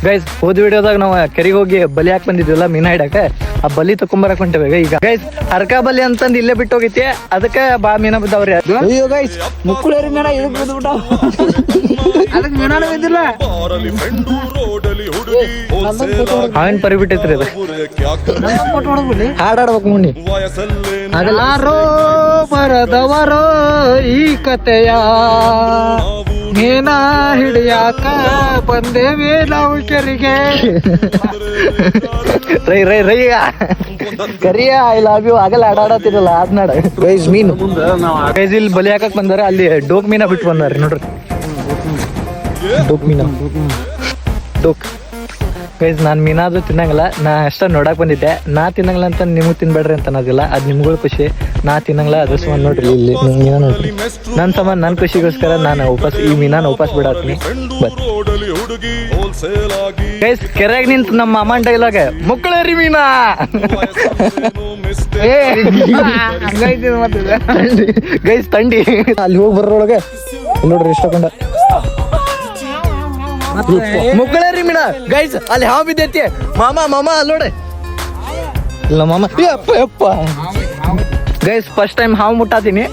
Guys ಹೋದ ವಿಡಿಯೋದಾಗ ನಾವು ಕೆರೆಗೆ ಹೋಗಿ ಬಲಿ ಹಾಕಿ ಬಂದಿದ್ವಲ್ಲ ಮೀನಾ ಹಿಡಕ, ಆ ಬಲಿ ತಕೊಂಬರಕ್ ಹೊಂಟೇವೆ ಈಗ. ಗೈಸ್ ಅರ್ಕ ಬಲಿ ಅಂತಂದ್ ಇಲ್ಲೇ ಬಿಟ್ಟು ಹೋಗೈತಿ, ಅದಕ್ಕೆ ಬಾ ಮೀನಾ ಬಿದ್ದಾವ್ರಿ. ಅಯ್ಯೋ ಗೈಸ್ ಮುಕ್ಕಳೇರಿ ಮೀನಾ ಇದಕ್ ಬಿದ್ಬಿಟ್ಟ, ಅದಕ್ಕೆ ಮೀನಾನು ಬಿದ್ದಿಲ್ಲ. ಹಾವಿನ ಪರಿ ಬಿಟ್ಟೈತ್ರಿ ಅದು. ಹಾಡಾಡ್ಬೇಕು ಮುನ್ನಿ. ಯಾರೋ ಬರದವರೋ ಈ ಕತೆಯ ಮೀನಾ ಹಿಡಿಯಾಕ ಬಂದೇವಿ ನಾವು ಕೆರೆಗೆ. ರೈ ರೈ ರೈಯ ಕರಿಯ ಐ ಲವ್ ಯು ಆಗಲ್ಲ ಆಡಾಡತ್ತಿರಲ್ಲ ಅದ್ನಾಡ. ಗೈಸ್ ಮೀನು ಗೈಸ್ ಇಲ್ಲಿ ಬಲಿ ಹಾಕಕ್ ಬಂದಾರ, ಅಲ್ಲಿ ಡೋಕ್ ಮೀನಾ ಬಿಟ್ಟು ಬಂದಾರ ನೋಡ್ರಿ. ಡೋಕ್ ಮೀನಾ ಡೋಕ್. ಗೈಸ್ ನಾನ್ ಮೀನಾದ್ರು ತಿನ್ನಂಗಿಲ್ಲ, ನಾ ಅಷ್ಟ ನೋಡಕ್ ಬಂದಿದ್ದೆ. ನಾ ತಿನ್ನಂಗಿಲ್ಲ ಅಂತ ನಿಮ್ಗೆ ತಿನ್ಬೇಡ್ರಿ ಅಂತ ಅನ್ನೋದಿಲ್ಲ, ಅದ್ ನಿಮ್ಗಳು ಖುಷಿ. ನಾ ತಿನ್ನಂಗಿಲ್ಲ ಅದ್ರ ಸಂಬಂಧ ನೋಡ್ರಿ ಇಲ್ಲಿ ಮೀನಾ ನೋಡ್ರಿ. ನನ್ ಸಂಬಂಧ ನನ್ ಖುಷಿಗೋಸ್ಕರ ನಾನು ಉಪಾಸ ಈ ಮೀನಾನ ಉಪಾಸ ಬಿಡಾತೀನಿ. ಗೈಸ್ ಕೆರೆಯಾಗ ನಿಂತ ನಮ್ಮ ಅಮ್ಮನ್ ಡೈಲಾಗ್ ಮುಕ್ಕಳೇರಿ ಮೀನಾ. ಗೈಸ್ ತಂಡಿ ಅಲ್ಲಿ ಹೋಗಿ ಬರೋಳಗೆ ನೋಡ್ರಿ ಇಷ್ಟಕೊಂಡ ಮುಕ್ಕಳೇರಿ ಮೀನಾ. ಗೈಸ್ ಅಲ್ಲಿ ಹಾವು ಬಿದ್ದೈತಿ. ಮಾಮ ಮಾಮ ಅಲ್ಲಿ ನೋಡ್ರಿ. ಇಲ್ಲ ಮಾಮ ಯಪ್ಪ ಯಪ್ಪ. ಗೈಸ್ ಫಸ್ಟ್ ಟೈಮ್ ಹಾವು ಮುಟ್ಟಾತೀನಿ.